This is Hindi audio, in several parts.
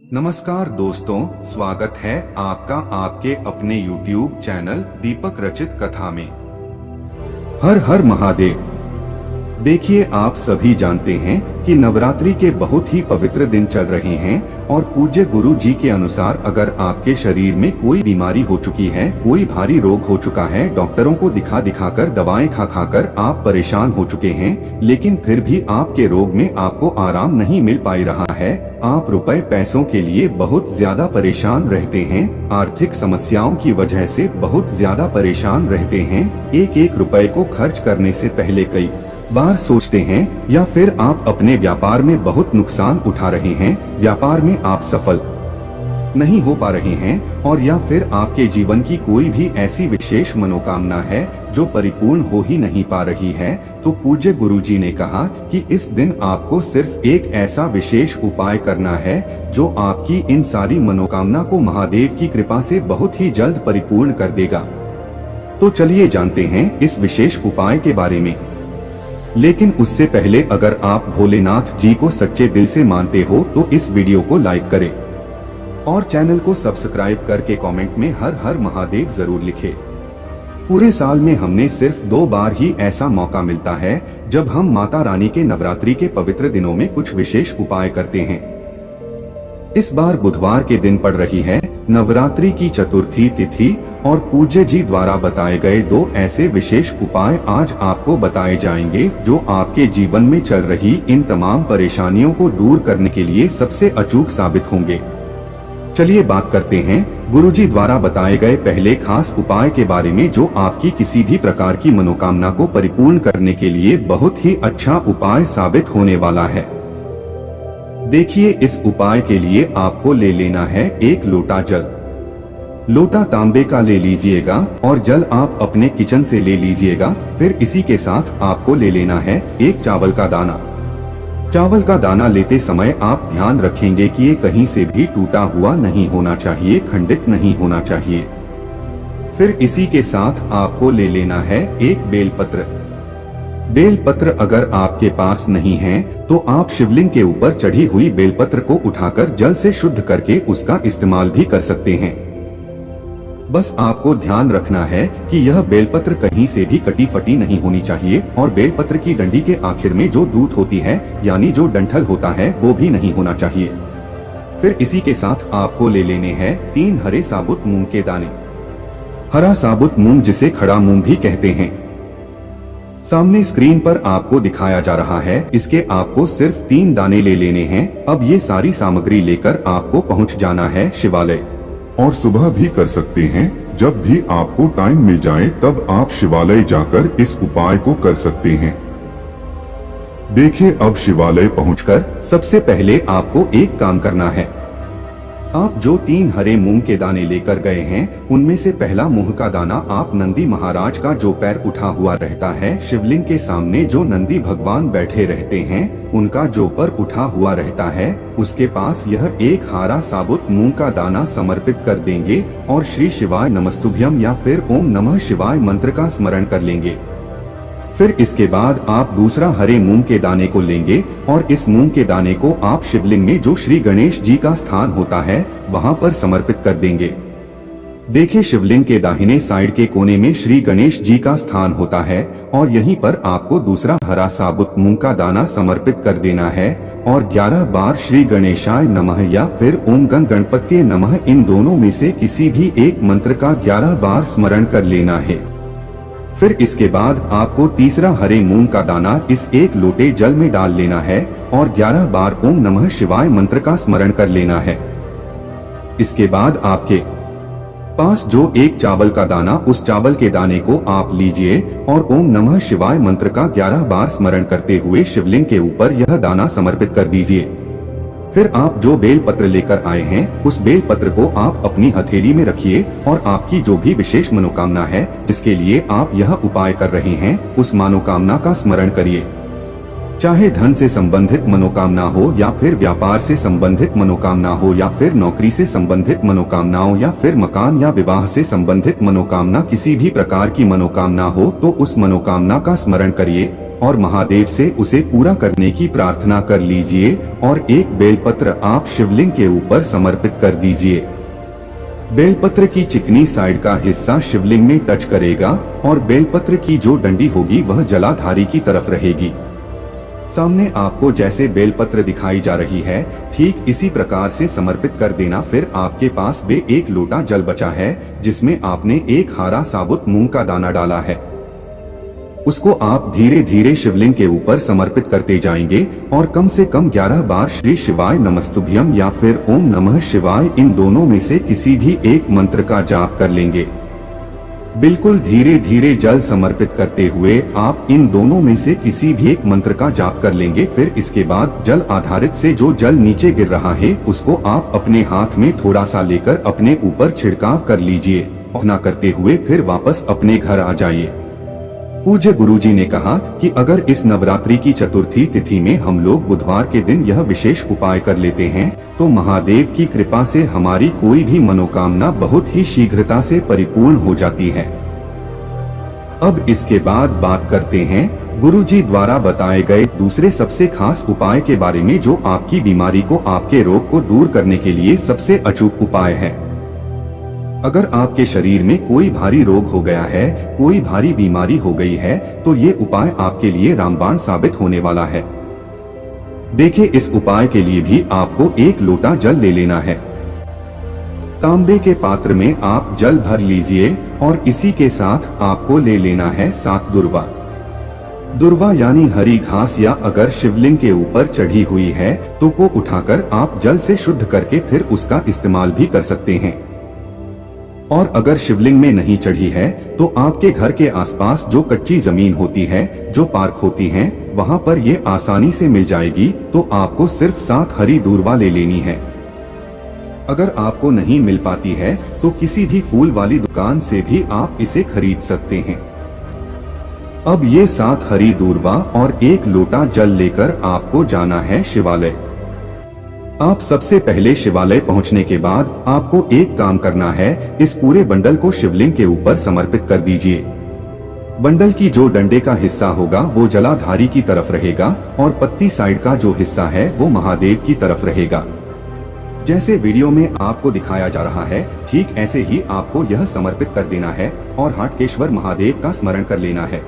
नमस्कार दोस्तों, स्वागत है आपका आपके अपने YouTube चैनल दीपक रचित कथा में। हर हर महादेव। देखिए, आप सभी जानते हैं कि नवरात्रि के बहुत ही पवित्र दिन चल रहे हैं और पूज्य गुरु जी के अनुसार अगर आपके शरीर में कोई बीमारी हो चुकी है, कोई भारी रोग हो चुका है, डॉक्टरों को दिखा दिखाकर दवाएं खा खाकर आप परेशान हो चुके हैं, लेकिन फिर भी आपके रोग में आपको आराम नहीं मिल पा रहा है, आप रुपए पैसों के लिए बहुत ज्यादा परेशान रहते हैं, आर्थिक समस्याओं की वजह से बहुत ज्यादा परेशान रहते हैं, एक एक रुपए को खर्च करने से पहले कई बार सोचते हैं, या फिर आप अपने व्यापार में बहुत नुकसान उठा रहे हैं, व्यापार में आप सफल नहीं हो पा रहे हैं, और या फिर आपके जीवन की कोई भी ऐसी विशेष मनोकामना है जो परिपूर्ण हो ही नहीं पा रही है, तो पूज्य गुरु जी ने कहा कि इस दिन आपको सिर्फ एक ऐसा विशेष उपाय करना है जो आपकी इन सारी मनोकामना को महादेव की कृपा से बहुत ही जल्द परिपूर्ण कर देगा। तो चलिए जानते हैं इस विशेष उपाय के बारे में। लेकिन उससे पहले अगर आप भोलेनाथ जी को सच्चे दिल से मानते हो तो इस वीडियो को लाइक करें और चैनल को सब्सक्राइब करके कमेंट में हर हर महादेव जरूर लिखें। पूरे साल में हमने सिर्फ 2 बार ही ऐसा मौका मिलता है जब हम माता रानी के नवरात्रि के पवित्र दिनों में कुछ विशेष उपाय करते हैं। इस बार बुधवार के दिन पड़ रही है नवरात्रि की चतुर्थी तिथि और पूज्य जी द्वारा बताए गए 2 ऐसे विशेष उपाय आज आपको बताए जाएंगे जो आपके जीवन में चल रही इन तमाम परेशानियों को दूर करने के लिए सबसे अचूक साबित होंगे। चलिए बात करते हैं गुरुजी द्वारा बताए गए पहले खास उपाय के बारे में जो आपकी किसी भी प्रकार की मनोकामना को परिपूर्ण करने के लिए बहुत ही अच्छा उपाय साबित होने वाला है। देखिए, इस उपाय के लिए आपको ले लेना है 1 लोटा जल। लोटा तांबे का ले लीजिएगा और जल आप अपने किचन से ले लीजिएगा। फिर इसी के साथ आपको ले लेना है 1 चावल का दाना। चावल का दाना लेते समय आप ध्यान रखेंगे कि ये कहीं से भी टूटा हुआ नहीं होना चाहिए, खंडित नहीं होना चाहिए। फिर इसी के साथ आपको ले लेना है 1 बेलपत्र। बेलपत्र अगर आपके पास नहीं है तो आप शिवलिंग के ऊपर चढ़ी हुई बेलपत्र को उठाकर जल से शुद्ध करके उसका इस्तेमाल भी कर सकते हैं। बस आपको ध्यान रखना है कि यह बेलपत्र कहीं से भी कटी फटी नहीं होनी चाहिए और बेलपत्र की डंडी के आखिर में जो दूध होती है यानी जो डंठल होता है वो भी नहीं होना चाहिए। फिर इसी के साथ आपको ले लेने हैं 3 हरे साबुत मूंग के दाने। हरा साबुत मूंग जिसे खड़ा मूंग भी कहते हैं, सामने स्क्रीन पर आपको दिखाया जा रहा है। इसके आपको सिर्फ 3 दाने ले लेने हैं। अब ये सारी सामग्री लेकर आपको पहुंच जाना है शिवालय। और सुबह भी कर सकते हैं, जब भी आपको टाइम मिल जाए तब आप शिवालय जाकर इस उपाय को कर सकते हैं। देखिए, अब शिवालय पहुंचकर सबसे पहले आपको एक काम करना है। आप जो 3 हरे मूंग के दाने लेकर गए हैं उनमें से पहला मूंग का दाना आप नंदी महाराज का जो पैर उठा हुआ रहता है, शिवलिंग के सामने जो नंदी भगवान बैठे रहते हैं उनका जो पर उठा हुआ रहता है उसके पास यह 1 हरा साबुत मूंग का दाना समर्पित कर देंगे और श्री शिवाय नमस्तुभ्यम या फिर ओम नमः शिवाय मंत्र का स्मरण कर लेंगे। फिर इसके बाद आप दूसरा हरे मूंग के दाने को लेंगे और इस मूंग के दाने को आप शिवलिंग में जो श्री गणेश जी का स्थान होता है वहां पर समर्पित कर देंगे। देखिए, शिवलिंग के दाहिने साइड के कोने में श्री गणेश जी का स्थान होता है और यहीं पर आपको दूसरा हरा साबुत मूंग का दाना समर्पित कर देना है और 11 बार श्री गणेशाय नमः या फिर ओम गण गणपति नमः इन दोनों में से किसी भी एक मंत्र का 11 बार स्मरण कर लेना है। फिर इसके बाद आपको तीसरा हरे मूंग का दाना इस 1 लोटे जल में डाल लेना है और 11 बार ओम नमः शिवाय मंत्र का स्मरण कर लेना है। इसके बाद आपके पास जो 1 चावल का दाना, उस चावल के दाने को आप लीजिए और ओम नमः शिवाय मंत्र का 11 बार स्मरण करते हुए शिवलिंग के ऊपर यह दाना समर्पित कर दीजिए। फिर आप जो बेल पत्र लेकर आए हैं उस बेल पत्र को आप अपनी हथेली में रखिए और आपकी जो भी विशेष मनोकामना है जिसके लिए आप यह उपाय कर रहे हैं उस मनोकामना का स्मरण करिए। चाहे धन से संबंधित मनोकामना हो या फिर व्यापार से संबंधित मनोकामना हो या फिर नौकरी से संबंधित मनोकामनाओं या फिर मकान या विवाह से संबंधित मनोकामना, किसी भी प्रकार की मनोकामना हो तो उस मनोकामना का स्मरण करिए और महादेव से उसे पूरा करने की प्रार्थना कर लीजिए और एक बेलपत्र आप शिवलिंग के ऊपर समर्पित कर दीजिए। बेलपत्र की चिकनी साइड का हिस्सा शिवलिंग में टच करेगा और बेलपत्र की जो डंडी होगी वह जलाधारी की तरफ रहेगी। सामने आपको जैसे बेलपत्र दिखाई जा रही है ठीक इसी प्रकार से समर्पित कर देना। फिर आपके पास बे एक लोटा जल बचा है जिसमें आपने एक हारा साबुत मूंग का दाना डाला है। उसको आप धीरे धीरे शिवलिंग के ऊपर समर्पित करते जाएंगे और कम से कम 11 बार श्री शिवाय नमस्तुभ्यम या फिर ओम नमः शिवाय इन दोनों में से किसी भी एक मंत्र का जाप कर लेंगे। बिल्कुल धीरे धीरे जल समर्पित करते हुए आप इन दोनों में से किसी भी एक मंत्र का जाप कर लेंगे। फिर इसके बाद जल आधारित से जो जल नीचे गिर रहा है उसको आप अपने हाथ में थोड़ा सा लेकर अपने ऊपर छिड़काव कर लीजिए। ना करते हुए फिर वापस अपने घर आ जाइए। पूज्य गुरुजी ने कहा कि अगर इस नवरात्रि की चतुर्थी तिथि में हम लोग बुधवार के दिन यह विशेष उपाय कर लेते हैं तो महादेव की कृपा से हमारी कोई भी मनोकामना बहुत ही शीघ्रता से परिपूर्ण हो जाती है। अब इसके बाद बात करते हैं गुरुजी द्वारा बताए गए दूसरे सबसे खास उपाय के बारे में, जो आपकी बीमारी को, आपके रोग को दूर करने के लिए सबसे अचूक उपाय है। अगर आपके शरीर में कोई भारी रोग हो गया है, कोई भारी बीमारी हो गई है, तो ये उपाय आपके लिए रामबाण साबित होने वाला है। देखिए, इस उपाय के लिए भी आपको एक लोटा जल ले लेना है। तांबे के पात्र में आप जल भर लीजिए और इसी के साथ आपको ले लेना है 7 दुर्वा। दुर्वा यानी हरी घास, या अगर शिवलिंग के ऊपर चढ़ी हुई है तो को उठाकर आप जल से शुद्ध करके फिर उसका इस्तेमाल भी कर सकते हैं। और अगर शिवलिंग में नहीं चढ़ी है तो आपके घर के आसपास जो कच्ची जमीन होती है, जो पार्क होती है, वहाँ पर ये आसानी से मिल जाएगी। तो आपको सिर्फ 7 हरी दूर्वा ले लेनी है। अगर आपको नहीं मिल पाती है तो किसी भी फूल वाली दुकान से भी आप इसे खरीद सकते हैं। अब ये 7 हरी दूर्वा और एक लोटा जल लेकर आपको जाना है शिवालय। आप सबसे पहले शिवालय पहुंचने के बाद आपको एक काम करना है, इस पूरे बंडल को शिवलिंग के ऊपर समर्पित कर दीजिए। बंडल की जो डंडे का हिस्सा होगा वो जलाधारी की तरफ रहेगा और पत्ती साइड का जो हिस्सा है वो महादेव की तरफ रहेगा। जैसे वीडियो में आपको दिखाया जा रहा है ठीक ऐसे ही आपको यह समर्पित कर देना है और हाटकेश्वर महादेव का स्मरण कर लेना है।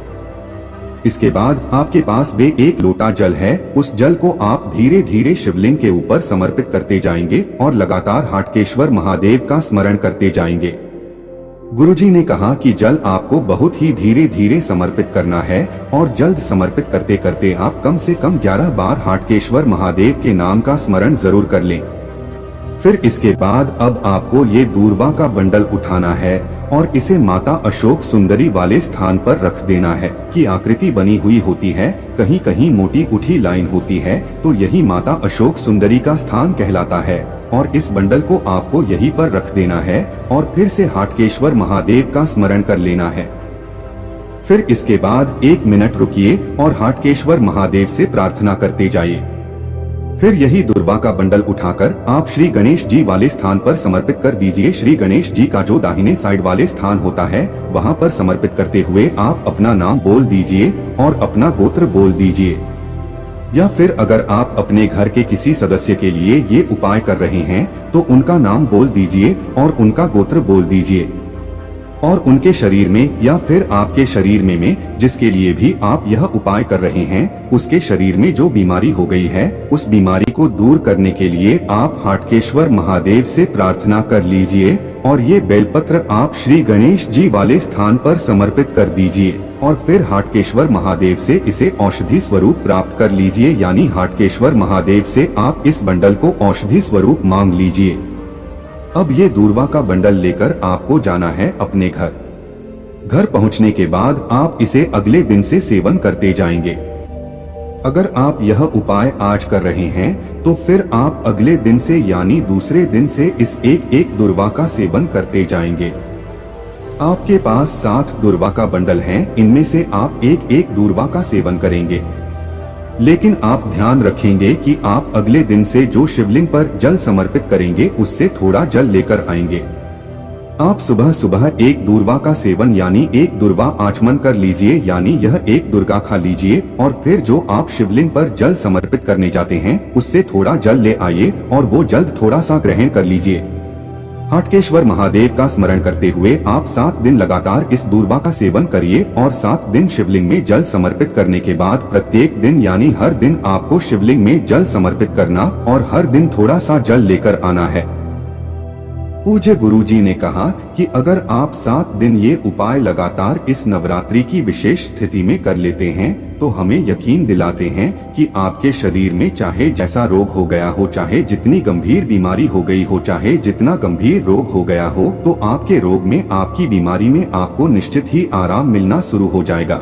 इसके बाद आपके पास बे एक लोटा जल है, उस जल को आप धीरे धीरे शिवलिंग के ऊपर समर्पित करते जाएंगे और लगातार हाटकेश्वर महादेव का स्मरण करते जाएंगे। गुरुजी ने कहा कि जल आपको बहुत ही धीरे धीरे समर्पित करना है और जल्द समर्पित करते करते आप कम से कम 11 बार हाटकेश्वर महादेव के नाम का स्मरण जरूर कर लें। फिर इसके बाद अब आपको ये दूर्वा का बंडल उठाना है और इसे माता अशोक सुंदरी वाले स्थान पर रख देना है। की आकृति बनी हुई होती है, कहीं कहीं मोटी उठी लाइन होती है, तो यही माता अशोक सुंदरी का स्थान कहलाता है। और इस बंडल को आपको यहीं पर रख देना है और फिर से हाटकेश्वर महादेव का स्मरण कर लेना है। फिर इसके बाद 1 मिनट रुकिए और हाटकेश्वर महादेव से प्रार्थना करते जाइए। फिर यही दुर्वा का बंडल उठाकर आप श्री गणेश जी वाले स्थान पर समर्पित कर दीजिए। श्री गणेश जी का जो दाहिने साइड वाले स्थान होता है वहाँ पर समर्पित करते हुए आप अपना नाम बोल दीजिए और अपना गोत्र बोल दीजिए। या फिर अगर आप अपने घर के किसी सदस्य के लिए ये उपाय कर रहे हैं तो उनका नाम बोल दीजिए और उनका गोत्र बोल दीजिए। और उनके शरीर में या फिर आपके शरीर में जिसके लिए भी आप यह उपाय कर रहे हैं, उसके शरीर में जो बीमारी हो गई है उस बीमारी को दूर करने के लिए आप हाटकेश्वर महादेव से प्रार्थना कर लीजिए। और ये बेलपत्र आप श्री गणेश जी वाले स्थान पर समर्पित कर दीजिए और फिर हाटकेश्वर महादेव से इसे औषधि स्वरूप प्राप्त कर लीजिए। यानी हाटकेश्वर महादेव से आप इस बंडल को औषधि स्वरूप मांग लीजिए। अब ये दूर्वा का बंडल लेकर आपको जाना है अपने घर। घर पहुंचने के बाद आप इसे अगले दिन से सेवन करते जाएंगे। अगर आप यह उपाय आज कर रहे हैं तो फिर आप अगले दिन से यानी दूसरे दिन से इस एक दूर्वा का सेवन करते जाएंगे। आपके पास 7 दूर्वा का बंडल है, इनमें से आप एक दूर्वा का सेवन करेंगे। लेकिन आप ध्यान रखेंगे कि आप अगले दिन से जो शिवलिंग पर जल समर्पित करेंगे उससे थोड़ा जल लेकर आएंगे। आप सुबह सुबह एक दूर्वा का सेवन यानी एक दूर्वा आचमन कर लीजिए, यानी यह एक दुर्गा खा लीजिए और फिर जो आप शिवलिंग पर जल समर्पित करने जाते हैं उससे थोड़ा जल ले आइए और वो जल थोड़ा सा ग्रहण कर लीजिए। हाटकेश्वर महादेव का स्मरण करते हुए आप 7 दिन लगातार इस दूर्वा का सेवन करिए और 7 दिन शिवलिंग में जल समर्पित करने के बाद प्रत्येक दिन यानी हर दिन आपको शिवलिंग में जल समर्पित करना और हर दिन थोड़ा सा जल लेकर आना है। पूज्य गुरुजी ने कहा कि अगर आप 7 दिन ये उपाय लगातार इस नवरात्रि की विशेष स्थिति में कर लेते हैं तो हमें यकीन दिलाते हैं कि आपके शरीर में चाहे जैसा रोग हो गया हो, चाहे जितनी गंभीर बीमारी हो गई हो, चाहे जितना गंभीर रोग हो गया हो, तो आपके रोग में, आपकी बीमारी में आपको निश्चित ही आराम मिलना शुरू हो जाएगा।